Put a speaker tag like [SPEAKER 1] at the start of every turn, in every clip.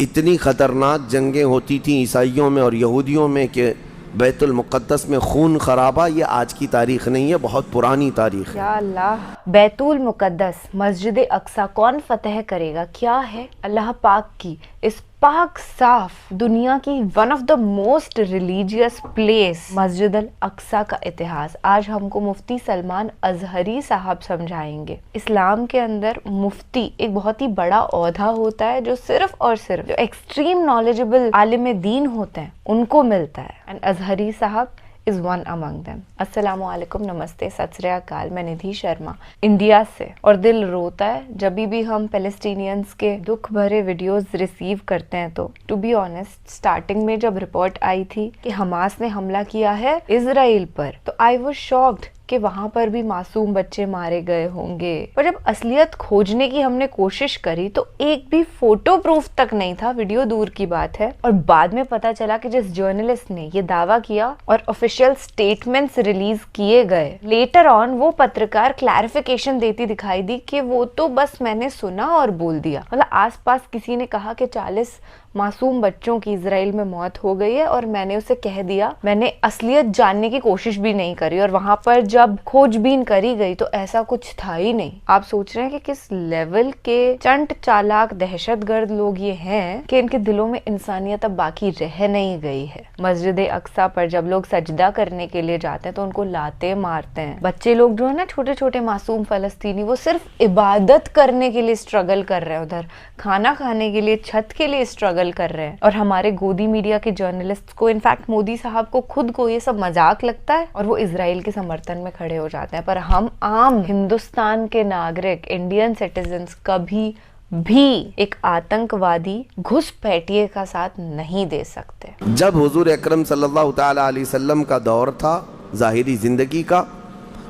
[SPEAKER 1] اتنی خطرناک جنگیں ہوتی تھیں عیسائیوں میں اور یہودیوں میں کہ بیت المقدس میں خون خرابہ یہ آج کی تاریخ نہیں ہے، بہت پرانی تاریخ ہے۔
[SPEAKER 2] یا اللہ، بیت المقدس، مسجد اقصی کون فتح کرے گا؟ کیا ہے اللہ پاک کی اس پاک صاف دنیا کی one of the most religious place Masjid Al-Aqsa کا اتہاس آج ہم کو مفتی سلمان ازہری صاحب سمجھائیں گے۔ اسلام کے اندر مفتی ایک بہت ہی بڑا عہدہ ہوتا ہے جو صرف اور صرف جو ایکسٹریم نالجبل عالم دین ہوتے ہیں ان کو ملتا ہے، اینڈ ازہری صاحب is one among them۔ السلام علیکم، نمستے، ست سری اکال، میں ندھی شرما انڈیا سے، اور دل روتا ہے جب بھی ہم پیلسٹینینز کے دکھ بھرے ویڈیوز ریسیو کرتے ہیں تو ٹو بی آنیسٹ سٹارٹنگ میں جب رپورٹ آئی تھی کہ حماس نے حملہ کیا ہے اسرائیل پر تو آئی واز شاکڈ کہ وہاں پر بھی معصوم بچے مارے گئے ہوں گے، پر جب اصلیت کھوجنے کی ہم نے کوشش کری تو ایک بھی فوٹو پروف تک نہیں تھا، ویڈیو دور کی بات ہے۔ اور بعد میں پتا چلا کہ جس جرنلسٹ نے یہ دعویٰ کیا اور آفیشیل سٹیٹمنٹس ریلیز کیے گئے، لیٹر آن وہ پترکار کلیریفیکیشن دیتی دکھائی دی کہ وہ تو بس میں نے سنا اور بول دیا، مطلب آس پاس کسی نے کہا کہ 40 معصوم بچوں کی اسرائیل میں موت ہو گئی ہے اور میں نے اسے کہہ دیا، میں نے اصلیت جاننے کی کوشش بھی نہیں کری، اور وہاں پر جب کھوج بین کری گئی تو ایسا کچھ تھا ہی نہیں۔ آپ سوچ رہے ہیں کہ کس لیول کے چنٹ چالاک دہشت گرد لوگ یہ ہیں کہ ان کے دلوں میں انسانیت اب باقی رہ نہیں گئی ہے۔ مسجد اقصی پر جب لوگ سجدہ کرنے کے لیے جاتے ہیں تو ان کو لاتے مارتے ہیں، بچے لوگ جو ہے نا چھوٹے چھوٹے معصوم فلسطینی وہ صرف عبادت کرنے کے لیے اسٹرگل کر رہے ہیں، ادھر کھانا کھانے کے لیے چھت کے لیے اسٹرگل کر رہے ہیں، اور ہمارے گودی میڈیا کے جرنلسٹ کو انفیکٹ مودی صاحب کو خود کو یہ سب مذاق لگتا ہے اور وہ اسرائیل کے سمرتھن میں کھڑے ہو جاتے ہیں، پر ہم عام ہندوستان کے ناگرک انڈین سٹیزنز کبھی بھی ایک آتنکوادی گھس پیٹیے کا ساتھ نہیں دے سکتے۔
[SPEAKER 1] جب حضور اکرم صلی اللہ تعالی علیہ وسلم کا دور تھا ظاہری زندگی کا،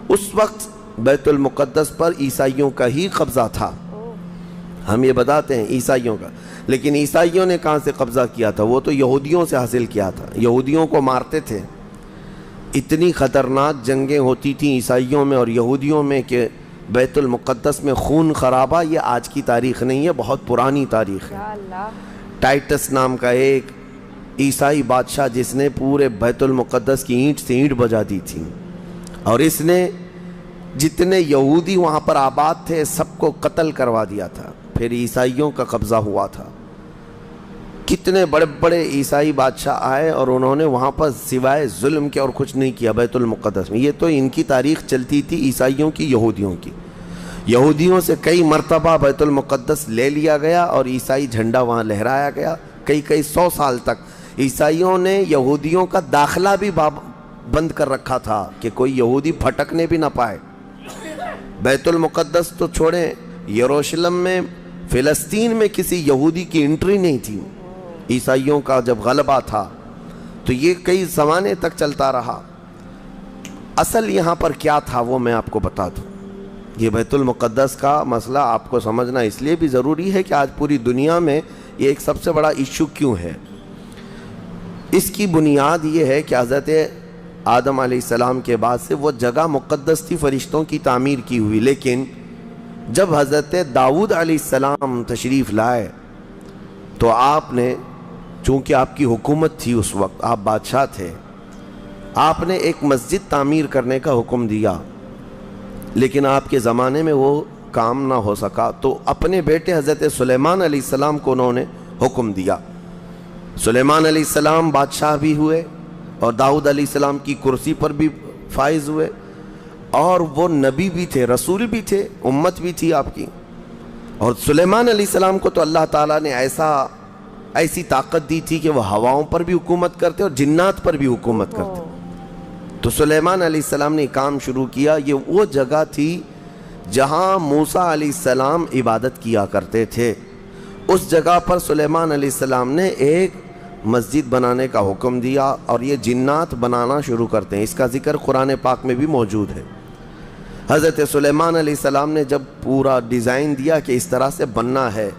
[SPEAKER 1] اس وقت بیت المقدس پر عیسائیوں کا ہی قبضہ تھا، ہم یہ بتاتے ہیں عیسائیوں کا، لیکن عیسائیوں نے کہاں سے قبضہ کیا تھا؟ وہ تو یہودیوں سے حاصل کیا تھا، یہودیوں کو مارتے تھے۔ اتنی خطرناک جنگیں ہوتی تھیں عیسائیوں میں اور یہودیوں میں کہ بیت المقدس میں خون خرابہ یہ آج کی تاریخ نہیں ہے، بہت پرانی تاریخ ہے۔ ٹائٹس نام کا ایک عیسائی بادشاہ جس نے پورے بیت المقدس کی اینٹ سے اینٹ بجا دی تھی، اور اس نے جتنے یہودی وہاں پر آباد تھے سب کو قتل کروا دیا تھا، پھر عیسائیوں کا قبضہ ہوا تھا۔ کتنے بڑے بڑے عیسائی بادشاہ آئے اور انہوں نے وہاں پر سوائے ظلم کے اور کچھ نہیں کیا بیت المقدس میں۔ یہ تو ان کی تاریخ چلتی تھی عیسائیوں کی، یہودیوں کی۔ یہودیوں سے کئی مرتبہ بیت المقدس لے لیا گیا اور عیسائی جھنڈا وہاں لہرایا گیا، کئی 100 سال تک۔ عیسائیوں نے یہودیوں کا داخلہ بھی بند کر رکھا تھا کہ کوئی یہودی پھٹکنے بھی نہ پائے۔ بیت المقدس تو چھوڑیں، یروشلم میں فلسطین میں کسی یہودی کی انٹری نہیں تھی۔ عیسائیوں کا جب غلبہ تھا تو یہ کئی زمانے تک چلتا رہا۔ اصل یہاں پر کیا تھا وہ میں آپ کو بتا دوں۔ یہ بیت المقدس کا مسئلہ آپ کو سمجھنا اس لیے بھی ضروری ہے کہ آج پوری دنیا میں یہ ایک سب سے بڑا ایشو کیوں ہے۔ اس کی بنیاد یہ ہے کہ حضرت آدم علیہ السلام کے بعد سے وہ جگہ مقدس تھی، فرشتوں کی تعمیر کی ہوئی، لیکن جب حضرت داؤد علیہ السلام تشریف لائے تو آپ نے، چونکہ آپ کی حکومت تھی اس وقت، آپ بادشاہ تھے، آپ نے ایک مسجد تعمیر کرنے کا حکم دیا، لیکن آپ کے زمانے میں وہ کام نہ ہو سکا، تو اپنے بیٹے حضرت سلیمان علیہ السلام کو انہوں نے حکم دیا۔ سلیمان علیہ السلام بادشاہ بھی ہوئے اور داؤد علیہ السلام کی کرسی پر بھی فائز ہوئے، اور وہ نبی بھی تھے، رسول بھی تھے، امت بھی تھی آپ کی۔ اور سلیمان علیہ السلام کو تو اللہ تعالیٰ نے ایسی طاقت دی تھی کہ وہ ہواؤں پر بھی حکومت کرتے اور جنات پر بھی حکومت کرتے۔ تو سلیمان علیہ السلام نے کام شروع کیا۔ یہ وہ جگہ تھی جہاں موسیٰ علیہ السلام عبادت کیا کرتے تھے، اس جگہ پر سلیمان علیہ السلام نے ایک مسجد بنانے کا حکم دیا، اور یہ جنات بنانا شروع کرتے ہیں۔ اس کا ذکر قرآن پاک میں بھی موجود ہے۔ حضرت سلیمان علیہ السلام نے جب پورا ڈیزائن دیا کہ اس طرح سے بننا ہے،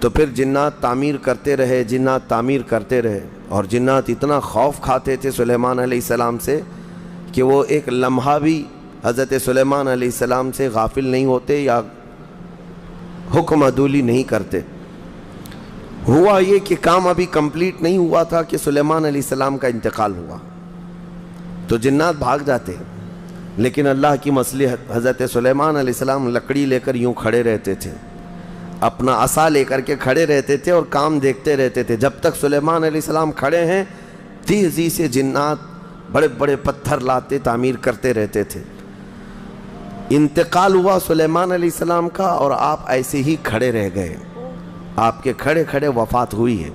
[SPEAKER 1] تو پھر جنات تعمیر کرتے رہے، اور جنات اتنا خوف کھاتے تھے سلیمان علیہ السلام سے کہ وہ ایک لمحہ بھی حضرت سلیمان علیہ السلام سے غافل نہیں ہوتے یا حکم عدولی نہیں کرتے۔ ہوا یہ کہ کام ابھی کمپلیٹ نہیں ہوا تھا کہ سلیمان علیہ السلام کا انتقال ہوا، تو جنات بھاگ جاتے، لیکن اللہ کی مصلحت، حضرت سلیمان علیہ السلام لکڑی لے کر یوں کھڑے رہتے تھے، اپنا عصا لے کر کے کھڑے رہتے تھے اور کام دیکھتے رہتے تھے. جب تک سلیمان علیہ السلام کھڑے ہیں تیزی سے جنات بڑے بڑے پتھر لاتے تعمیر کرتے رہتے تھے. انتقال ہوا سلیمان علیہ السلام کا اور آپ ایسے ہی کھڑے رہ گئے، آپ کے کھڑے کھڑے وفات ہوئی ہے.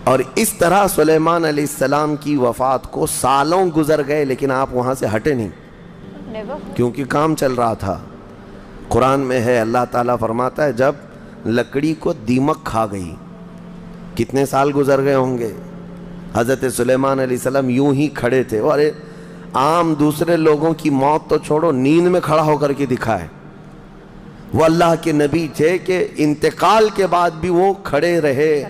[SPEAKER 1] اور اس طرح سلیمان علیہ السلام کی وفات کو سالوں گزر گئے، لیکن آپ وہاں سے ہٹے نہیں کیونکہ کام چل رہا تھا. قرآن میں ہے، اللہ تعالیٰ فرماتا ہے جب لکڑی کو دیمک کھا گئی، کتنے سال گزر گئے ہوں گے، حضرت سلیمان علیہ السلام یوں ہی کھڑے تھے. اور عام دوسرے لوگوں کی موت تو چھوڑو، نیند میں کھڑا ہو کر کے دکھائے. وہ اللہ کے نبی تھے کہ انتقال کے بعد بھی وہ کھڑے رہے.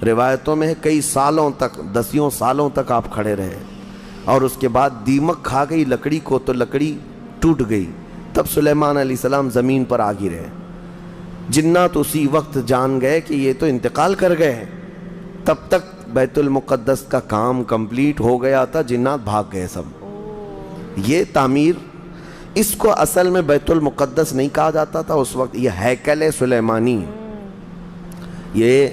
[SPEAKER 1] روایتوں میں کئی سالوں تک، دسیوں سالوں تک آپ کھڑے رہے. اور اس کے بعد دیمک کھا گئی لکڑی کو تو لکڑی ٹوٹ گئی. تب سلیمان علیہ السلام زمین پر آ گرے. جنات اسی وقت جان گئے کہ یہ تو انتقال کر گئے ہیں. تب تک بیت المقدس کا کام کمپلیٹ ہو گیا تھا، جنات بھاگ گئے سب. یہ تعمیر، اس کو اصل میں بیت المقدس نہیں کہا جاتا تھا اس وقت، یہ ہیکل سلیمانی. یہ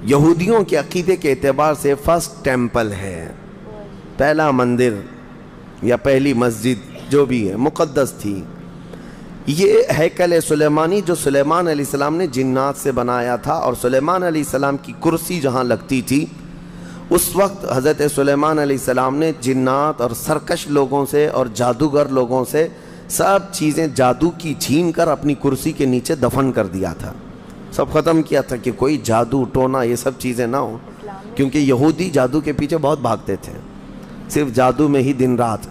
[SPEAKER 1] یہودیوں کے عقیدے کے اعتبار سے فرسٹ ٹیمپل ہے، پہلا مندر یا پہلی مسجد جو بھی ہے مقدس تھی. یہ ہیکل سلیمانی جو سلیمان علیہ السلام نے جنات سے بنایا تھا، اور سلیمان علیہ السلام کی کرسی جہاں لگتی تھی اس وقت حضرت سلیمان علیہ السلام نے جنات اور سرکش لوگوں سے اور جادوگر لوگوں سے سب چیزیں جادو کی چھین کر اپنی کرسی کے نیچے دفن کر دیا تھا. سب ختم کیا تھا کہ کوئی جادو ٹونا یہ سب چیزیں نہ ہوں، کیونکہ یہودی جادو کے پیچھے بہت بھاگتے تھے، صرف جادو میں ہی دن رات.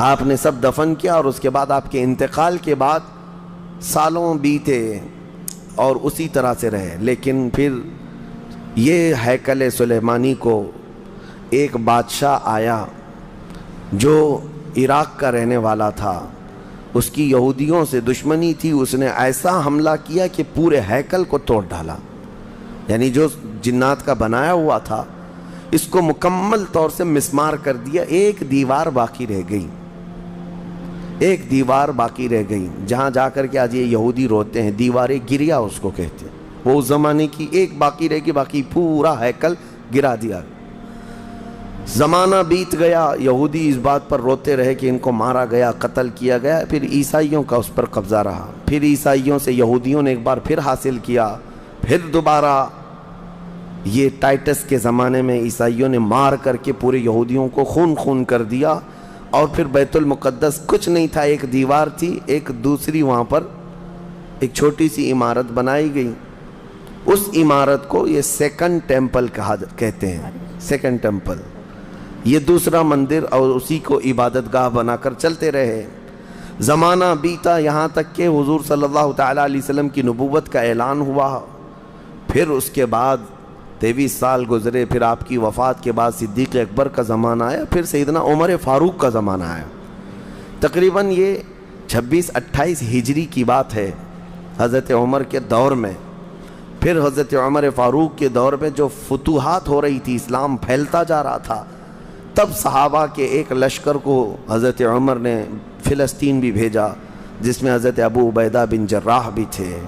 [SPEAKER 1] آپ نے سب دفن کیا اور اس کے بعد آپ کے انتقال کے بعد سالوں بیتے اور اسی طرح سے رہے. لیکن پھر یہ ہیکل سلیمانی کو ایک بادشاہ آیا جو عراق کا رہنے والا تھا، اس کی یہودیوں سے دشمنی تھی. اس نے ایسا حملہ کیا کہ پورے ہیکل کو توڑ ڈالا. یعنی جو جنات کا بنایا ہوا تھا اس کو مکمل طور سے مسمار کر دیا. ایک دیوار باقی رہ گئی، ایک دیوار باقی رہ گئی جہاں جا کر کے آج یہ یہودی روتے ہیں. دیواریں گریا اس کو کہتے ہیں. وہ اس زمانے کی ایک باقی رہ گئی، باقی پورا ہیکل گرا دیا. زمانہ بیت گیا، یہودی اس بات پر روتے رہے کہ ان کو مارا گیا، قتل کیا گیا. پھر عیسائیوں کا اس پر قبضہ رہا. پھر عیسائیوں سے یہودیوں نے ایک بار پھر حاصل کیا. پھر دوبارہ یہ ٹائٹس کے زمانے میں عیسائیوں نے مار کر کے پورے یہودیوں کو خون خون کر دیا. اور پھر بیت المقدس کچھ نہیں تھا، ایک دیوار تھی، ایک دوسری وہاں پر ایک چھوٹی سی عمارت بنائی گئی. اس عمارت کو یہ سیکنڈ ٹیمپل کہتے ہیں. سیکنڈ ٹیمپل یہ دوسرا مندر، اور اسی کو عبادت گاہ بنا کر چلتے رہے. زمانہ بیتا یہاں تک کہ حضور صلی اللہ تعالیٰ علیہ وسلم کی نبوت کا اعلان ہوا. پھر اس کے بعد 23 سال گزرے. پھر آپ کی وفات کے بعد صدیق اکبر کا زمانہ آیا. پھر سیدنا عمر فاروق کا زمانہ آیا. تقریباً یہ 26-28 ہجری کی بات ہے حضرت عمر کے دور میں. پھر حضرت عمر فاروق کے دور میں جو فتوحات ہو رہی تھی، اسلام پھیلتا جا رہا تھا، تب صحابہ کے ایک لشکر کو حضرت عمر نے فلسطین بھی بھیجا، جس میں حضرت ابو عبیدہ بن جراح بھی تھے.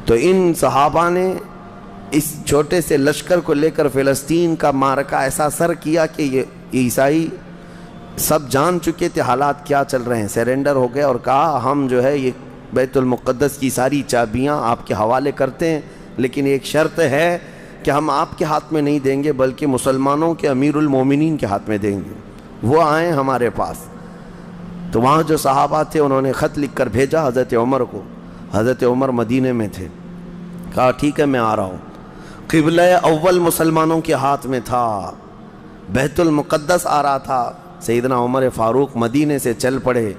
[SPEAKER 1] تو ان صحابہ نے اس چھوٹے سے لشکر کو لے کر فلسطین کا معرکہ ایسا سر کیا کہ یہ عیسائی سب جان چکے تھے حالات کیا چل رہے ہیں، سیرنڈر ہو گئے اور کہا ہم جو ہے یہ بیت المقدس کی ساری چابیاں آپ کے حوالے کرتے ہیں، لیکن ایک شرط ہے کہ ہم آپ کے ہاتھ میں نہیں دیں گے بلکہ مسلمانوں کے امیر المومنین کے ہاتھ میں دیں گے، وہ آئیں ہمارے پاس. تو وہاں جو صحابہ تھے انہوں نے خط لکھ کر بھیجا حضرت عمر کو. حضرت عمر مدینے میں تھے. کہا ٹھیک ہے میں آ رہا ہوں. قبلہ اول مسلمانوں کے ہاتھ میں تھا، بیت المقدس آ رہا تھا. سیدنا عمر فاروق مدینے سے چل پڑے.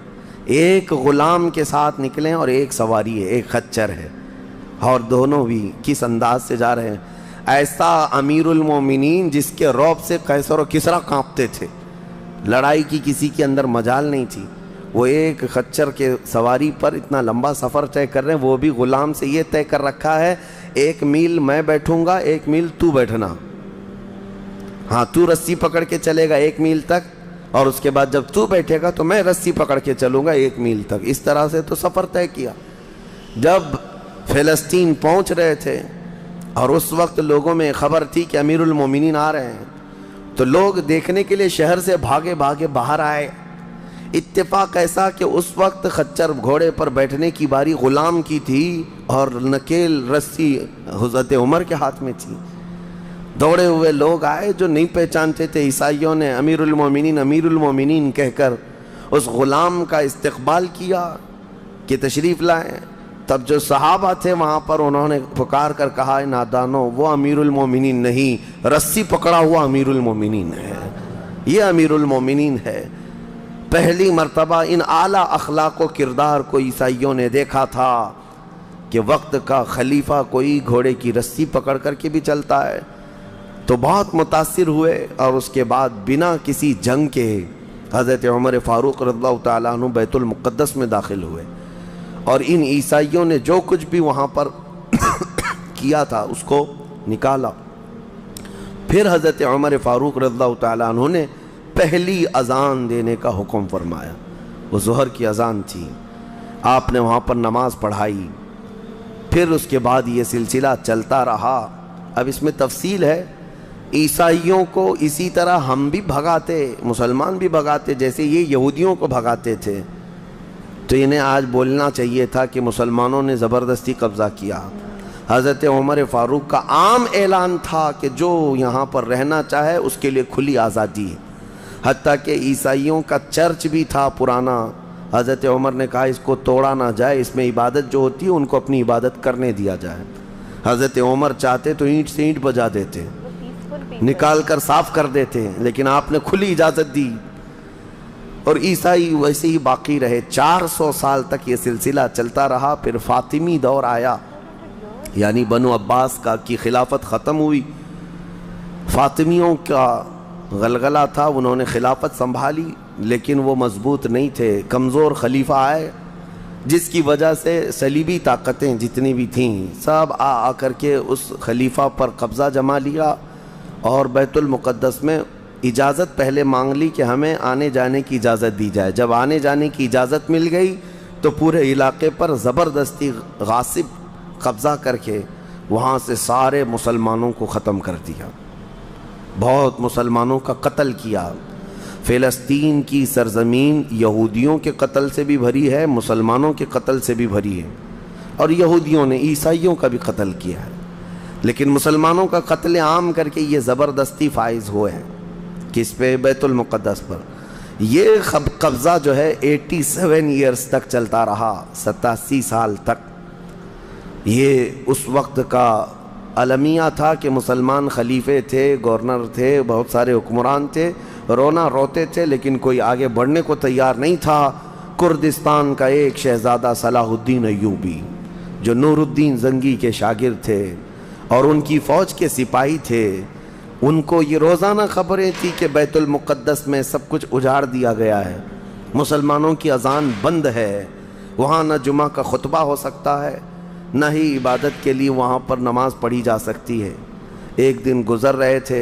[SPEAKER 1] ایک غلام کے ساتھ نکلیں اور ایک سواری ہے، ایک خچر ہے، اور دونوں بھی کس انداز سے جا رہے ہیں. ایسا امیر المومنین جس کے رعب سے قیصر و کسریٰ کانپتے تھے، لڑائی کی کسی کے اندر مجال نہیں تھی. وہ ایک خچر کے سواری پر اتنا لمبا سفر طے کر رہے ہیں. وہ بھی غلام سے یہ طے کر رکھا ہے 1 میل میں بیٹھوں گا، 1 میل تو بیٹھنا، ہاں تو رسی پکڑ کے چلے گا 1 میل تک، اور اس کے بعد جب تو بیٹھے گا تو میں رسی پکڑ کے چلوں گا 1 میل تک۔ اس طرح سے تو سفر طے کیا۔ جب فلسطین پہنچ رہے تھے اور اس وقت لوگوں میں خبر تھی کہ امیر المومنین آ رہے ہیں، تو لوگ دیکھنے کے لیے شہر سے بھاگے بھاگے باہر آئے۔ اتفاق ایسا کہ اس وقت خچر گھوڑے پر بیٹھنے کی باری غلام کی تھی اور نکیل رسی حضرت عمر کے ہاتھ میں تھی۔ دوڑے ہوئے لوگ آئے جو نہیں پہچانتے تھے، عیسائیوں نے امیر المومنین کہہ کر اس غلام کا استقبال کیا کہ تشریف لائیں۔ تب جو صحابہ تھے وہاں پر، انہوں نے پکار کر کہا، نادانو وہ امیر المومنین نہیں، رسی پکڑا ہوا امیر المومنین ہے، یہ امیر المومنین ہے۔ پہلی مرتبہ ان اعلیٰ اخلاق و کردار کو عیسائیوں نے دیکھا تھا کہ وقت کا خلیفہ کوئی گھوڑے کی رسی پکڑ کر کے بھی چلتا ہے، تو بہت متاثر ہوئے، اور اس کے بعد بنا کسی جنگ کے حضرت عمر فاروق رضی اللہ تعالیٰ عنہ بیت المقدس میں داخل ہوئے، اور ان عیسائیوں نے جو کچھ بھی وہاں پر کیا تھا اس کو نکالا۔ پھر حضرت عمر فاروق رضی اللہ تعالیٰ عنہ نے پہلی اذان دینے کا حکم فرمایا، وہ ظہر کی اذان تھی، آپ نے وہاں پر نماز پڑھائی۔ پھر اس کے بعد یہ سلسلہ چلتا رہا۔ اب اس میں تفصیل ہے، عیسائیوں کو اسی طرح ہم بھی بھگاتے، مسلمان بھی بھگاتے، جیسے یہ یہودیوں کو بھگاتے تھے، تو انہیں آج بولنا چاہیے تھا کہ مسلمانوں نے زبردستی قبضہ کیا۔ حضرت عمر فاروق کا عام اعلان تھا کہ جو یہاں پر رہنا چاہے اس کے لیے کھلی آزادی ہے، حتیٰ کہ عیسائیوں کا چرچ بھی تھا پرانا، حضرت عمر نے کہا اس کو توڑا نہ جائے، اس میں عبادت جو ہوتی ہے ان کو اپنی عبادت کرنے دیا جائے۔ حضرت عمر چاہتے تو اینٹ سے اینٹ بجا دیتے، نکال کر صاف کر دیتے، لیکن آپ نے کھلی اجازت دی، اور عیسائی ویسے ہی باقی رہے۔ 400 سال تک یہ سلسلہ چلتا رہا۔ پھر فاطمی دور آیا، یعنی بنو عباس کی خلافت ختم ہوئی، فاطمیوں کا غلغلہ تھا، انہوں نے خلافت سنبھالی، لیکن وہ مضبوط نہیں تھے، کمزور خلیفہ آئے، جس کی وجہ سے صلیبی طاقتیں جتنی بھی تھیں سب آ کر کے اس خلیفہ پر قبضہ جما لیا، اور بیت المقدس میں اجازت پہلے مانگ لی کہ ہمیں آنے جانے کی اجازت دی جائے۔ جب آنے جانے کی اجازت مل گئی تو پورے علاقے پر زبردستی غاصب قبضہ کر کے وہاں سے سارے مسلمانوں کو ختم کر دیا، بہت مسلمانوں کا قتل کیا۔ فلسطین کی سرزمین یہودیوں کے قتل سے بھی بھری ہے، مسلمانوں کے قتل سے بھی بھری ہے، اور یہودیوں نے عیسائیوں کا بھی قتل کیا ہے، لیکن مسلمانوں کا قتل عام کر کے یہ زبردستی فائز ہوئے ہیں، کس پہ؟ بیت المقدس پر۔ یہ قبضہ جو ہے 87 ایئرز تک چلتا رہا، 87 سال تک۔ یہ اس وقت کا المیہ تھا کہ مسلمان خلیفے تھے، گورنر تھے، بہت سارے حکمران تھے، رونا روتے تھے، لیکن کوئی آگے بڑھنے کو تیار نہیں تھا۔ کردستان کا ایک شہزادہ صلاح الدین ایوبی، جو نور الدین زنگی کے شاگرد تھے اور ان کی فوج کے سپاہی تھے، ان کو یہ روزانہ خبریں تھی کہ بیت المقدس میں سب کچھ اجاڑ دیا گیا ہے، مسلمانوں کی اذان بند ہے، وہاں نہ جمعہ کا خطبہ ہو سکتا ہے، نہ ہی عبادت کے لیے وہاں پر نماز پڑھی جا سکتی ہے۔ ایک دن گزر رہے تھے،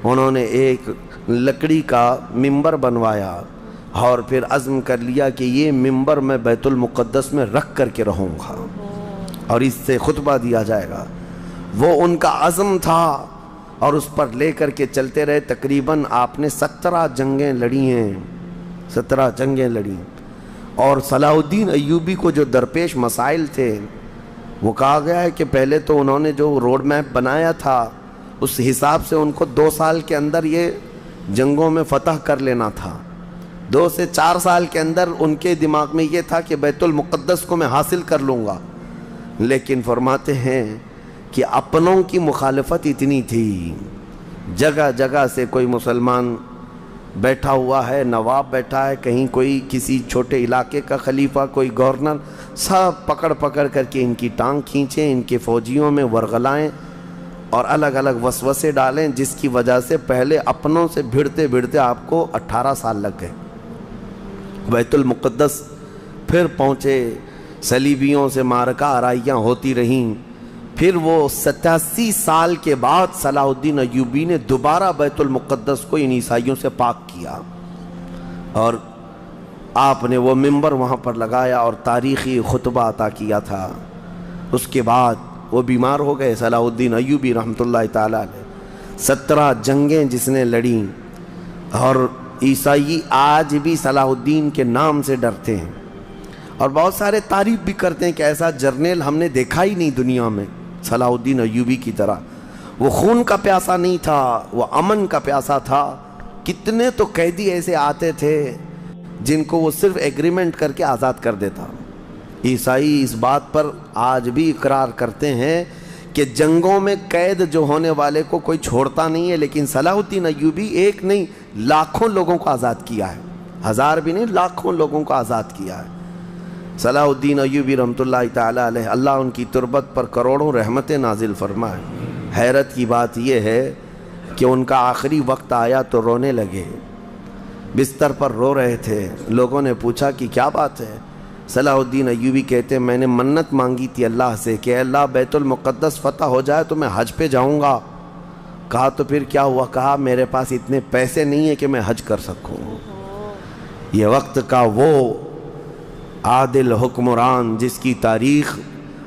[SPEAKER 1] انہوں نے ایک لکڑی کا ممبر بنوایا اور پھر عزم کر لیا کہ یہ ممبر میں بیت المقدس میں رکھ کر کے رہوں گا اور اس سے خطبہ دیا جائے گا۔ وہ ان کا عزم تھا اور اس پر لے کر کے چلتے رہے۔ تقریباً آپ نے 17 جنگیں لڑی ہیں، 17 جنگیں لڑی، اور صلاح الدین ایوبی کو جو درپیش مسائل تھے وہ کہا گیا ہے کہ پہلے تو انہوں نے جو روڈ میپ بنایا تھا اس حساب سے ان کو 2 سال کے اندر یہ جنگوں میں فتح کر لینا تھا، 2 سے 4 سال کے اندر ان کے دماغ میں یہ تھا کہ بیت المقدس کو میں حاصل کر لوں گا، لیکن فرماتے ہیں کہ اپنوں کی مخالفت اتنی تھی، جگہ جگہ سے کوئی مسلمان بیٹھا ہوا ہے، نواب بیٹھا ہے، کہیں کوئی کسی چھوٹے علاقے کا خلیفہ، کوئی گورنر، سب پکڑ پکڑ کر کے ان کی ٹانگ کھینچیں، ان کے فوجیوں میں ورغلائیں اور الگ الگ وسوسے ڈالیں، جس کی وجہ سے پہلے اپنوں سے بھڑتے بھڑتے آپ کو 18 سال لگ گئے۔ بیت المقدس پھر پہنچے، صلیبیوں سے معرکہ آرائیاں ہوتی رہیں، پھر وہ 87 سال کے بعد صلاح الدین ایوبی نے دوبارہ بیت المقدس کو ان عیسائیوں سے پاک کیا، اور آپ نے وہ منبر وہاں پر لگایا اور تاریخی خطبہ عطا کیا تھا۔ اس کے بعد وہ بیمار ہو گئے صلاح الدین ایوبی رحمۃ اللہ تعالیٰ علیہ۔ 17 جنگیں جس نے لڑیں، اور عیسائی آج بھی صلاح الدین کے نام سے ڈرتے ہیں، اور بہت سارے تعریف بھی کرتے ہیں کہ ایسا جرنیل ہم نے دیکھا ہی نہیں دنیا میں صلاح الدین ایوبی کی طرح۔ وہ خون کا پیاسا نہیں تھا، وہ امن کا پیاسا تھا۔ کتنے تو قیدی ایسے آتے تھے جن کو وہ صرف ایگریمنٹ کر کے آزاد کر دیتا۔ عیسائی اس بات پر آج بھی اقرار کرتے ہیں کہ جنگوں میں قید جو ہونے والے کو کوئی چھوڑتا نہیں ہے، لیکن صلاح الدین ایوبی ایک نہیں لاکھوں لوگوں کو آزاد کیا ہے، 1000 بھی نہیں، لاکھوں لوگوں کو آزاد کیا ہے۔ صلاح الدین ایوبی رحمۃ اللہ تعالیٰ علیہ، اللہ ان کی تربت پر کروڑوں رحمتیں نازل فرمائے۔ حیرت کی بات یہ ہے کہ ان کا آخری وقت آیا تو رونے لگے، بستر پر رو رہے تھے۔ لوگوں نے پوچھا کہ کیا بات ہے؟ صلاح الدین ایوبی کہتے ہیں میں نے منت مانگی تھی اللہ سے کہ اللہ بیت المقدس فتح ہو جائے تو میں حج پہ جاؤں گا۔ کہا تو پھر کیا ہوا؟ کہا میرے پاس اتنے پیسے نہیں ہیں کہ میں حج کر سکوں۔ یہ وقت کا وہ عادل حکمران جس کی تاریخ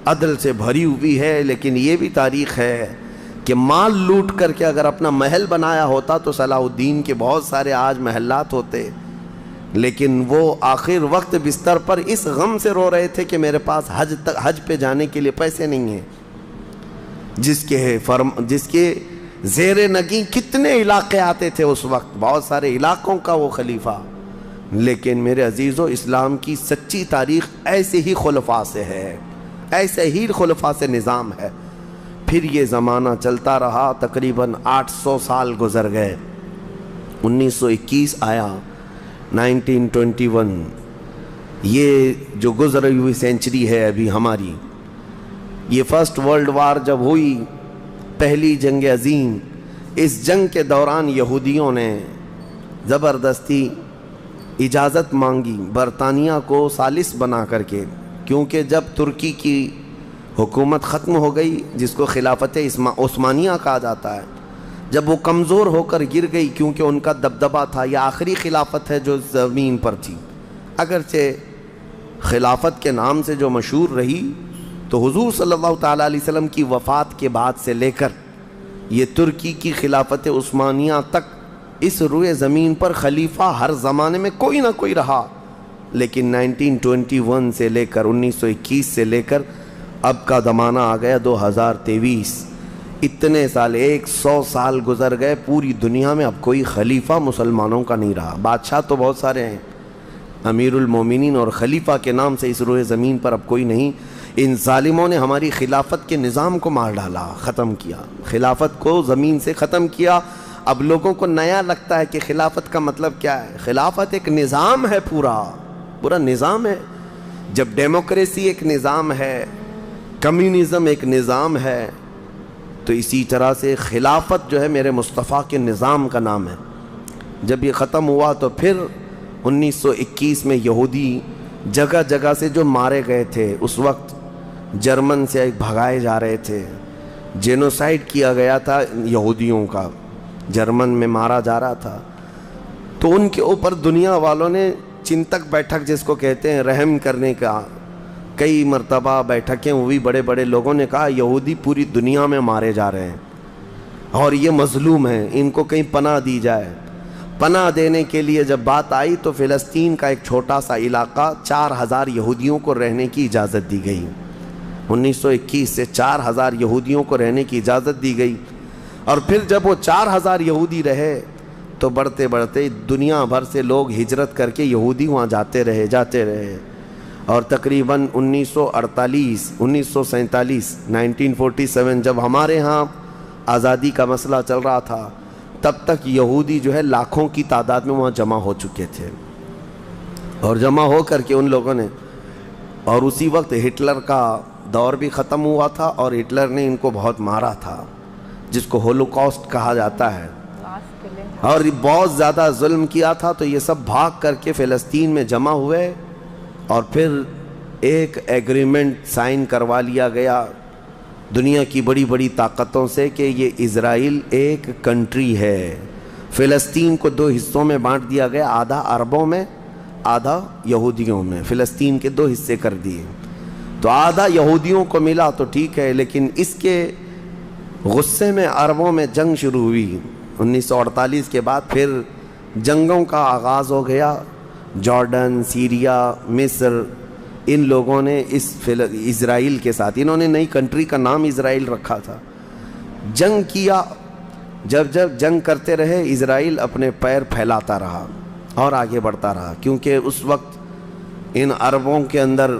[SPEAKER 1] عدل سے بھری ہوئی ہے، لیکن یہ بھی تاریخ ہے کہ مال لوٹ کر کے اگر اپنا محل بنایا ہوتا تو صلاح الدین کے بہت سارے آج محلات ہوتے، لیکن وہ آخر وقت بستر پر اس غم سے رو رہے تھے کہ میرے پاس حج پہ جانے کے لیے پیسے نہیں ہیں۔ جس کے زیر نگیں کتنے علاقے آتے تھے اس وقت، بہت سارے علاقوں کا وہ خلیفہ۔ لیکن میرے عزیزو، اسلام کی سچی تاریخ ایسے ہی خلفاء سے ہے، ایسے ہی خلفاء سے نظام ہے۔ پھر یہ زمانہ چلتا رہا، تقریباً 800 سال گزر گئے، 1921 آیا، 1921۔ یہ جو گزری ہوئی سینچری ہے ابھی ہماری، یہ فرسٹ ورلڈ وار جب ہوئی، پہلی جنگ عظیم، اس جنگ کے دوران یہودیوں نے زبردستی اجازت مانگی برطانیہ کو ثالث بنا کر کے، کیونکہ جب ترکی کی حکومت ختم ہو گئی جس کو خلافت عثمانیہ کہا جاتا ہے، جب وہ کمزور ہو کر گر گئی، کیونکہ ان کا دبدبہ تھا، یہ آخری خلافت ہے جو زمین پر تھی، اگرچہ خلافت کے نام سے جو مشہور رہی، تو حضور صلی اللہ تعالیٰ علیہ وسلم کی وفات کے بعد سے لے کر یہ ترکی کی خلافت عثمانیہ تک اس روئے زمین پر خلیفہ ہر زمانے میں کوئی نہ کوئی رہا، لیکن 1921 سے لے کر 1921 سے لے کر اب کا زمانہ آ گیا 2023، اتنے سال، 100 سال گزر گئے، پوری دنیا میں اب کوئی خلیفہ مسلمانوں کا نہیں رہا۔ بادشاہ تو بہت سارے ہیں، امیر المومنین اور خلیفہ کے نام سے اس روئے زمین پر اب کوئی نہیں۔ ان ظالموں نے ہماری خلافت کے نظام کو مار ڈالا، ختم کیا، خلافت کو زمین سے ختم کیا۔ اب لوگوں کو نیا لگتا ہے کہ خلافت کا مطلب کیا ہے۔ خلافت ایک نظام ہے، پورا نظام ہے۔ جب ڈیموکریسی ایک نظام ہے، کمیونزم ایک نظام ہے، تو اسی طرح سے خلافت جو ہے میرے مصطفیٰ کے نظام کا نام ہے۔ جب یہ ختم ہوا تو پھر 1921 میں یہودی جگہ جگہ سے جو مارے گئے تھے، اس وقت جرمن سے بھگائے جا رہے تھے، جینوسائیڈ کیا گیا تھا یہودیوں کا، جرمن میں مارا جا رہا تھا، تو ان کے اوپر دنیا والوں نے چنتک بیٹھک جس کو کہتے ہیں رحم کرنے کا، کئی مرتبہ بیٹھکیں ہوئی، بڑے بڑے لوگوں نے کہا یہودی پوری دنیا میں مارے جا رہے ہیں اور یہ مظلوم ہیں، ان کو کہیں پناہ دی جائے۔ پناہ دینے کے لیے جب بات آئی تو فلسطین کا ایک چھوٹا سا علاقہ 4000 یہودیوں کو رہنے کی اجازت دی گئی۔ 1921 سے 4000 یہودیوں کو رہنے کی اجازت دی گئی، اور پھر جب وہ 4000 یہودی رہے تو بڑھتے بڑھتے دنیا بھر سے لوگ ہجرت کر کے یہودی وہاں جاتے رہے، اور تقریباً 1948 1947 1947 جب ہمارے ہاں آزادی کا مسئلہ چل رہا تھا، تب تک یہودی جو ہے لاکھوں کی تعداد میں وہاں جمع ہو چکے تھے، اور جمع ہو کر کے ان لوگوں نے، اور اسی وقت ہٹلر کا دور بھی ختم ہوا تھا، اور ہٹلر نے ان کو بہت مارا تھا، جس کو ہولوکاسٹ کہا جاتا ہے، اور بہت زیادہ ظلم کیا تھا۔ تو یہ سب بھاگ کر کے فلسطین میں جمع ہوئے، اور پھر ایک ایگریمنٹ سائن کروا لیا گیا دنیا کی بڑی بڑی طاقتوں سے کہ یہ اسرائیل ایک کنٹری ہے. فلسطین کو دو حصوں میں بانٹ دیا گیا, آدھا عربوں میں آدھا یہودیوں میں. فلسطین کے دو حصے کر دیے, تو آدھا یہودیوں کو ملا تو ٹھیک ہے, لیکن اس کے غصے میں عربوں میں جنگ شروع ہوئی 1948 کے بعد. پھر جنگوں کا آغاز ہو گیا. جارڈن, سیریا, مصر, ان لوگوں نے اسرائیل کے ساتھ, انہوں نے نئی کنٹری کا نام اسرائیل رکھا تھا, جنگ کیا. جب جنگ کرتے رہے, اسرائیل اپنے پیر پھیلاتا رہا اور آگے بڑھتا رہا, کیونکہ اس وقت ان عربوں کے اندر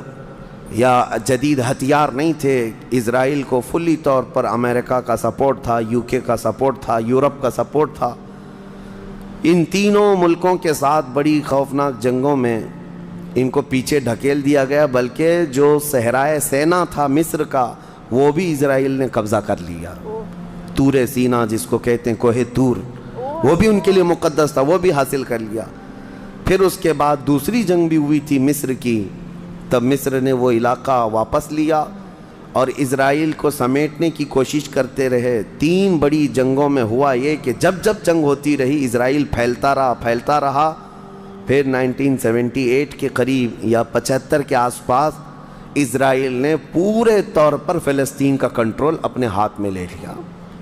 [SPEAKER 1] یا جدید ہتھیار نہیں تھے. اسرائیل کو فلی طور پر امریکہ کا سپورٹ تھا, یو کے کا سپورٹ تھا, یورپ کا سپورٹ تھا. ان تینوں ملکوں کے ساتھ بڑی خوفناک جنگوں میں ان کو پیچھے ڈھکیل دیا گیا, بلکہ جو صحرائے سینا تھا مصر کا وہ بھی اسرائیل نے قبضہ کر لیا. تور سینا جس کو کہتے ہیں, کوہ تور, وہ بھی ان کے لیے مقدس تھا, وہ بھی حاصل کر لیا. پھر اس کے بعد دوسری جنگ بھی ہوئی تھی مصر کی, تب مصر نے وہ علاقہ واپس لیا اور اسرائیل کو سمیٹنے کی کوشش کرتے رہے. 3 بڑی جنگوں میں ہوا یہ کہ جب جنگ ہوتی رہی اسرائیل پھیلتا رہا. پھر 1978 کے قریب یا 75 کے آس پاس اسرائیل نے پورے طور پر فلسطین کا کنٹرول اپنے ہاتھ میں لے لیا,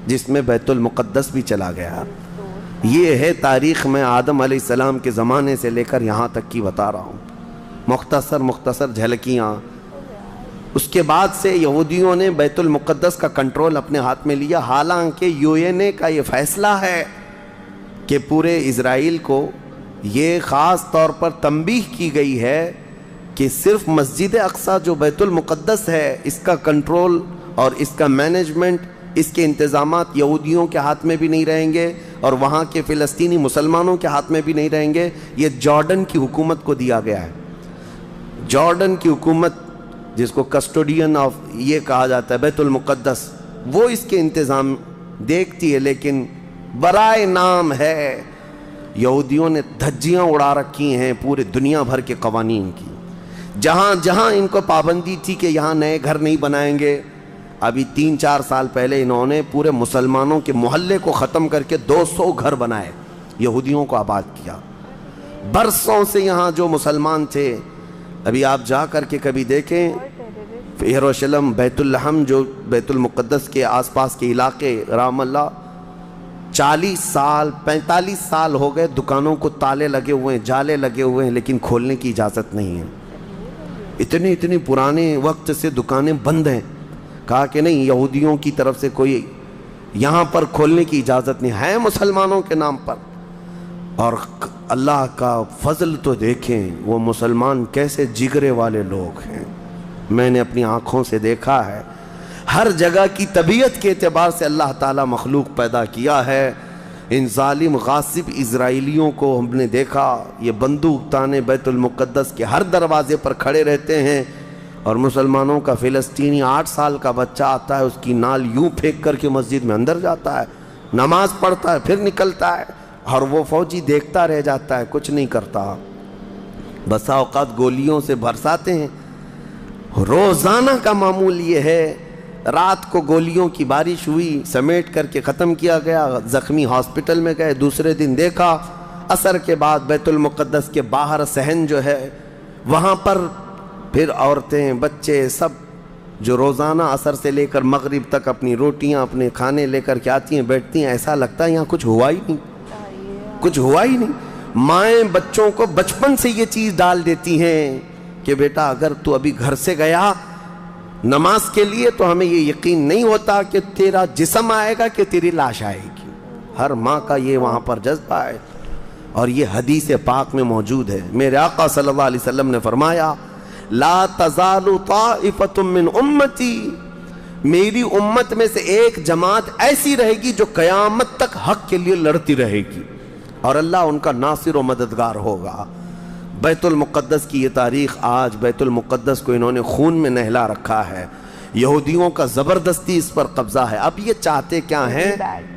[SPEAKER 1] جس میں بیت المقدس بھی چلا گیا. یہ ہے تاریخ میں آدم علیہ السلام کے زمانے سے لے کر یہاں تک کی بتا رہا ہوں, مختصر جھلکیاں. اس کے بعد سے یہودیوں نے بیت المقدس کا کنٹرول اپنے ہاتھ میں لیا, حالانکہ UN کا یہ فیصلہ ہے کہ پورے اسرائیل کو یہ خاص طور پر تنبیہ کی گئی ہے کہ صرف مسجد اقصی جو بیت المقدس ہے, اس کا کنٹرول اور اس کا مینجمنٹ, اس کے انتظامات یہودیوں کے ہاتھ میں بھی نہیں رہیں گے اور وہاں کے فلسطینی مسلمانوں کے ہاتھ میں بھی نہیں رہیں گے. یہ جارڈن کی حکومت کو دیا گیا ہے. جارڈن کی حکومت, جس کو کسٹوڈین آف یہ کہا جاتا ہے بیت المقدس, وہ اس کے انتظام دیکھتی ہے, لیکن برائے نام ہے یہودیوں نے دھجیاں اڑا رکھی ہیں پورے دنیا بھر کے قوانین کی. جہاں ان کو پابندی تھی کہ یہاں نئے گھر نہیں بنائیں گے, ابھی 3-4 سال پہلے انہوں نے پورے مسلمانوں کے محلے کو ختم کر کے 200 گھر بنائے, یہودیوں کو آباد کیا. برسوں سے یہاں جو مسلمان تھے, ابھی آپ جا کر کے کبھی دیکھیں یروشلم, بیت الحم, جو بیت المقدس کے آس پاس کے علاقے, رام اللہ, 40 سال 45 سال ہو گئے دکانوں کو تالے لگے ہوئے ہیں, جالے لگے ہوئے ہیں, لیکن کھولنے کی اجازت نہیں ہے. اتنے پرانے وقت سے دکانیں بند ہیں. کہا کہ نہیں, یہودیوں کی طرف سے کوئی یہاں پر کھولنے کی اجازت نہیں ہے, مسلمانوں کے نام پر. اور اللہ کا فضل تو دیکھیں, وہ مسلمان کیسے جگرے والے لوگ ہیں. میں نے اپنی آنکھوں سے دیکھا ہے, ہر جگہ کی طبیعت کے اعتبار سے اللہ تعالیٰ مخلوق پیدا کیا ہے. ان ظالم غاصب اسرائیلیوں کو ہم نے دیکھا, یہ بندوق تانے بیت المقدس کے ہر دروازے پر کھڑے رہتے ہیں, اور مسلمانوں کا فلسطینی 8 سال کا بچہ آتا ہے, اس کی نال یوں پھینک کر کے مسجد میں اندر جاتا ہے, نماز پڑھتا ہے, پھر نکلتا ہے, اور وہ فوجی دیکھتا رہ جاتا ہے, کچھ نہیں کرتا. بسا اوقات گولیوں سے برساتے ہیں. روزانہ کا معمول یہ ہے. رات کو گولیوں کی بارش ہوئی, سمیٹ کر کے ختم کیا گیا, زخمی ہاسپٹل میں گئے. دوسرے دن دیکھا عصر کے بعد بیت المقدس کے باہر صحن جو ہے وہاں پر پھر عورتیں, بچے, سب جو روزانہ عصر سے لے کر مغرب تک اپنی روٹیاں, اپنے کھانے لے کر کے آتی ہیں, بیٹھتی ہیں. ایسا لگتا ہے یہاں کچھ ہوا ہی نہیں. مائیں بچوں کو بچپن سے یہ چیز ڈال دیتی ہیں کہ بیٹا اگر تو ابھی گھر سے گیا نماز کے لیے تو ہمیں یہ یقین نہیں ہوتا کہ تیرا جسم آئے گا کہ تیری لاش آئے گی. ہر ماں کا یہ وہاں پر جذبہ ہے, اور یہ حدیث پاک میں موجود ہے. میرے آقا صلی اللہ علیہ وسلم نے فرمایا, لا تزال طائفۃ من امتی, میری امت میں سے ایک جماعت ایسی رہے گی جو قیامت تک حق کے لیے لڑتی رہے گی, اور اللہ ان کا ناصر و مددگار ہوگا. بیت المقدس کی یہ تاریخ, آج بیت المقدس کو انہوں نے خون میں نہلا رکھا ہے. یہودیوں کا زبردستی اس پر قبضہ ہے. اب یہ چاہتے کیا ہیں,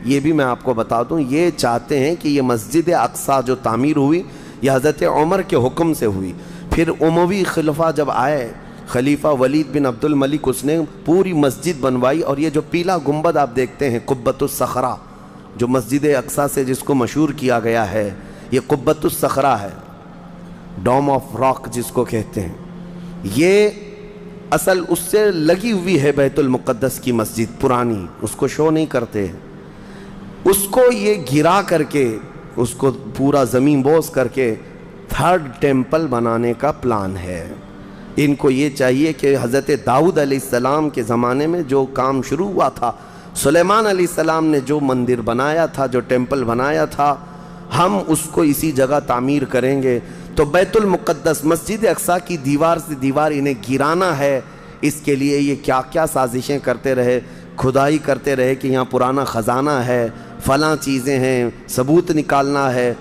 [SPEAKER 1] یہ بھی میں آپ کو بتا دوں. یہ چاہتے ہیں کہ یہ مسجد اقصی جو تعمیر ہوئی یہ حضرت عمر کے حکم سے ہوئی. پھر اموی خلفاء جب آئے خلیفہ ولید بن عبد الملک اس نے پوری مسجد بنوائی، اور یہ جو پیلا گنبد آپ دیکھتے ہیں قبۃ الصخرہ، جو مسجد اقصیٰ سے جس کو مشہور کیا گیا ہے، یہ قبۃ الصخرہ ہے، ڈوم آف راک جس کو کہتے ہیں، یہ اصل اس سے لگی ہوئی ہے بیت المقدس کی مسجد پرانی، اس کو شو نہیں کرتے، اس کو یہ گرا کر کے، اس کو پورا زمین بوس کر کے تھرڈ ٹیمپل بنانے کا پلان ہے۔ ان کو یہ چاہیے کہ حضرت داؤد علیہ السلام کے زمانے میں جو کام شروع ہوا تھا، سلیمان علیہ السلام نے جو مندر بنایا تھا، جو ٹیمپل بنایا تھا، ہم اس کو اسی جگہ تعمیر کریں گے۔ تو بیت المقدس مسجد اقصیٰ کی دیوار سے دیوار انہیں گرانا ہے، اس کے لیے یہ کیا کیا سازشیں کرتے رہے، کھدائی کرتے رہے کہ یہاں پرانا خزانہ ہے، فلاں چیزیں ہیں، ثبوت نکالنا ہے۔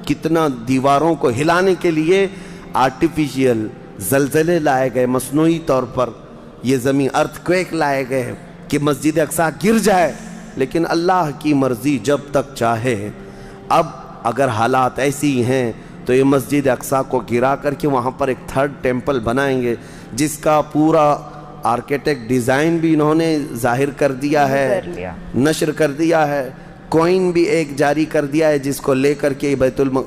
[SPEAKER 1] کتنا دیواروں کو ہلانے کے لیے آرٹیفیشیل زلزلے لائے گئے، مصنوعی طور پر یہ زمین ارتھ کویک لائے گئے کہ مسجد اقصیٰ گر جائے، لیکن اللہ کی مرضی جب تک چاہے۔ اب اگر حالات ایسی ہیں تو یہ مسجد اقصیٰ کو گرا کر کے وہاں پر ایک تھرڈ ٹیمپل بنائیں گے، جس کا پورا آرکیٹیکٹ ڈیزائن بھی انہوں نے ظاہر کر دیا ہے، نشر کر دیا ہے، کوئن بھی ایک جاری کر دیا ہے، جس کو لے کر کے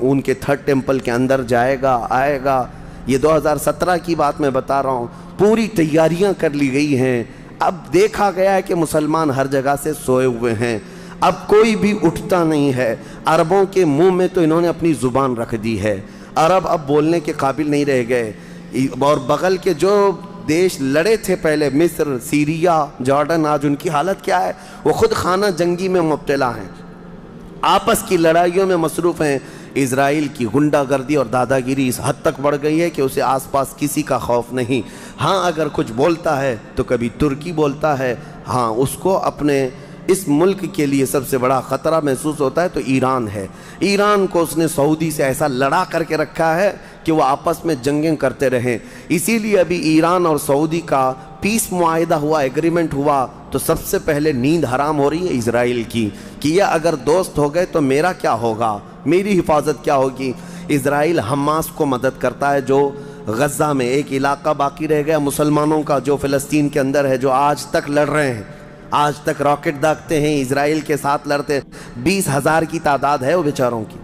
[SPEAKER 1] ان کے تھرڈ ٹیمپل کے اندر جائے گا، آئے گا۔ یہ 2017 کی بات میں بتا رہا ہوں، پوری تیاریاں کر لی گئی ہیں۔ اب دیکھا گیا ہے کہ مسلمان ہر جگہ سے سوئے ہوئے ہیں، اب کوئی بھی اٹھتا نہیں ہے۔ عربوں کے منہ میں تو انہوں نے اپنی زبان رکھ دی ہے، عرب اب بولنے کے قابل نہیں رہ گئے، اور بغل کے جو دیش لڑے تھے پہلے، مصر، سیریا، جارڈن، آج ان کی حالت کیا ہے؟ وہ خود خانہ جنگی میں مبتلا ہیں، آپس کی لڑائیوں میں مصروف ہیں۔ اسرائیل کی غنڈہ گردی اور دادا گیری اس حد تک بڑھ گئی ہے کہ اسے آس پاس کسی کا خوف نہیں۔ ہاں اگر کچھ بولتا ہے تو کبھی ترکی بولتا ہے، ہاں اس کو اپنے اس ملک کے لیے سب سے بڑا خطرہ محسوس ہوتا ہے تو ایران ہے۔ ایران کو اس نے سعودی سے ایسا لڑا کر کے رکھا ہے کہ وہ آپس میں جنگیں کرتے رہیں، اسی لیے ابھی ایران اور سعودی کا پیس معاہدہ ہوا، ایگریمنٹ ہوا، تو سب سے پہلے نیند حرام ہو رہی ہے اسرائیل کی کہ یہ اگر دوست ہو گئے تو میرا کیا ہوگا، میری حفاظت کیا ہوگی۔ اسرائیل حماس کو مدد کرتا ہے، جو غزہ میں ایک علاقہ باقی رہ گیا مسلمانوں کا جو فلسطین کے اندر ہے، جو آج تک لڑ رہے ہیں، آج تک راکٹ داغتے ہیں، اسرائیل کے ساتھ لڑتے ہیں۔ 20,000 کی تعداد ہے وہ بیچاروں کی،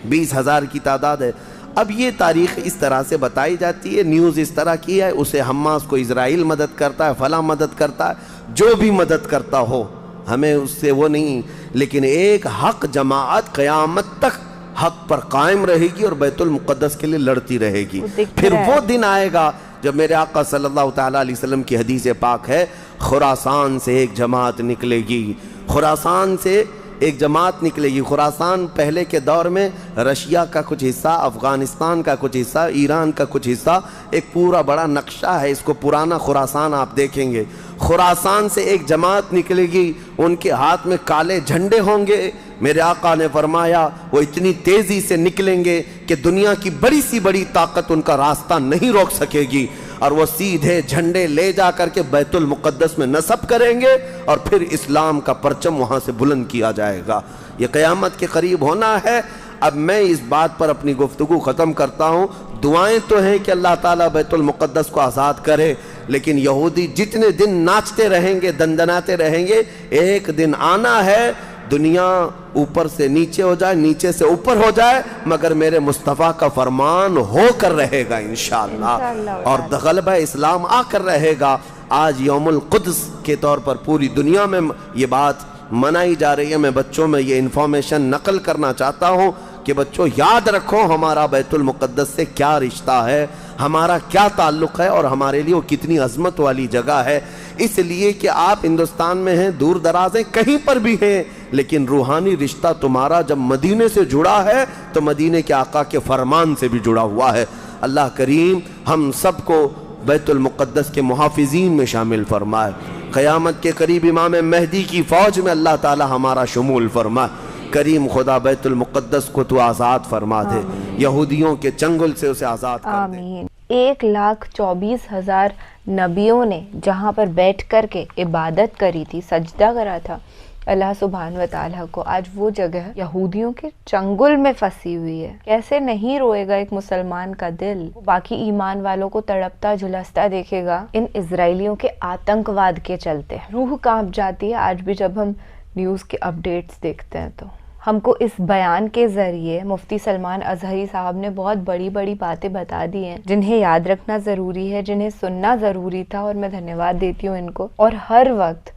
[SPEAKER 1] 20,000 کی تعداد ہے۔ اب یہ تاریخ اس طرح سے بتائی جاتی ہے، نیوز اس طرح کی ہے، اسے حماس کو اسرائیل مدد کرتا ہے، فلاں مدد کرتا ہے، جو بھی مدد کرتا ہو ہمیں اس سے وہ نہیں، لیکن ایک حق جماعت قیامت تک حق پر قائم رہے گی اور بیت المقدس کے لیے لڑتی رہے گی۔ پھر وہ دن آئے گا جب میرے آقا صلی اللہ تعالیٰ علیہ وسلم کی حدیث پاک ہے، خراسان سے ایک جماعت نکلے گی، خراسان سے ایک جماعت نکلے گی۔ خراسان پہلے کے دور میں رشیا کا کچھ حصہ، افغانستان کا کچھ حصہ، ایران کا کچھ حصہ، ایک پورا بڑا نقشہ ہے، اس کو پرانا خراسان آپ دیکھیں گے۔ خراسان سے ایک جماعت نکلے گی، ان کے ہاتھ میں کالے جھنڈے ہوں گے۔ میرے آقا نے فرمایا وہ اتنی تیزی سے نکلیں گے کہ دنیا کی بڑی سی بڑی طاقت ان کا راستہ نہیں روک سکے گی، اور وہ سیدھے جھنڈے لے جا کر کے بیت المقدس میں نصب کریں گے، اور پھر اسلام کا پرچم وہاں سے بلند کیا جائے گا۔ یہ قیامت کے قریب ہونا ہے۔ اب میں اس بات پر اپنی گفتگو ختم کرتا ہوں۔ دعائیں تو ہیں کہ اللہ تعالیٰ بیت المقدس کو آزاد کرے، لیکن یہودی جتنے دن ناچتے رہیں گے، دندناتے رہیں گے، ایک دن آنا ہے دنیا اوپر سے نیچے ہو جائے، نیچے سے اوپر ہو جائے، مگر میرے مصطفیٰ کا فرمان ہو کر رہے گا انشاءاللہ، اور غلبہ اسلام آ کر رہے گا۔ آج یوم القدس کے طور پر پوری دنیا میں یہ بات منائی جا رہی ہے۔ میں بچوں میں یہ انفارمیشن نقل کرنا چاہتا ہوں کہ بچوں یاد رکھو ہمارا بیت المقدس سے کیا رشتہ ہے، ہمارا کیا تعلق ہے، اور ہمارے لیے وہ کتنی عظمت والی جگہ ہے۔ اس لیے کہ آپ ہندوستان میں ہیں، دور دراز ہیں، کہیں پر بھی ہیں، لیکن روحانی رشتہ تمہارا جب مدینے سے جڑا ہے تو مدینے کے آقا کے فرمان سے بھی جڑا ہوا ہے۔ اللہ کریم ہم سب کو بیت المقدس کے محافظین میں شامل فرمائے۔ قیامت کے قریب امام مہدی کی فوج میں اللہ تعالی ہمارا شمول فرمائے۔ کریم خدا بیت المقدس کو تو آزاد فرما دے، یہودیوں کے چنگل سے اسے آزاد کر دے۔
[SPEAKER 2] آمین۔ 1,24,000 نبیوں نے جہاں پر بیٹھ کر کے عبادت کری تھی، سجدہ کرا تھا، اللہ سبحان و تعالیٰ کو آج وہ جگہ یہودیوں کے چنگل میں پھنسی ہوئی ہے. کیسے نہیں روئے گا ایک مسلمان کا دل؟ باقی ایمان والوں کو تڑپتا جھلستا دیکھے گا ان اسرائیلیوں کے آتنکواد کے چلتے. روح کانپ جاتی ہے آج بھی جب ہم نیوز کے اپڈیٹس دیکھتے ہیں. تو ہم کو اس بیان کے ذریعے مفتی سلمان اظہری صاحب نے بہت بڑی بڑی باتیں بتا دی ہیں جنہیں یاد رکھنا ضروری ہے، جنہیں سننا ضروری تھا، اور میں دھنیواد دیتی ہوں ان کو. اور ہر وقت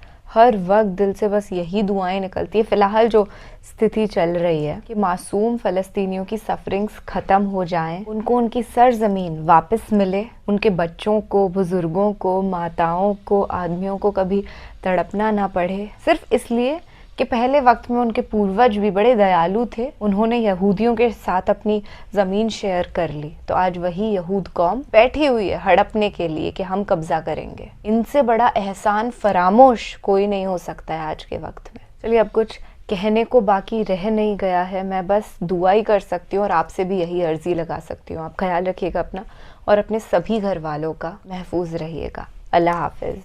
[SPEAKER 2] دل سے بس یہی دعائیں نکلتی ہے فی الحال جو استھتی چل رہی ہے کہ معصوم فلسطینیوں کی سفرنگز ختم ہو جائیں، ان کو ان کی سرزمین واپس ملے، ان کے بچوں کو، بزرگوں کو، ماتاؤں کو، آدمیوں کو کبھی تڑپنا نہ پڑے، صرف اس لیے کہ پہلے وقت میں ان کے پوروج بھی بڑے دیالو تھے، انہوں نے یہودیوں کے ساتھ اپنی زمین شیئر کر لی. تو آج وہی یہود قوم بیٹھی ہوئی ہے ہڑپنے کے لیے کہ ہم قبضہ کریں گے. ان سے بڑا احسان فراموش کوئی نہیں ہو سکتا ہے آج کے وقت میں. چلیے اب کچھ کہنے کو باقی رہ نہیں گیا ہے، میں بس دعا ہی کر سکتی ہوں اور آپ سے بھی یہی عرضی لگا سکتی ہوں. آپ خیال رکھیے گا اپنا اور اپنے سبھی گھر والوں کا، محفوظ رہیے گا. اللہ حافظ.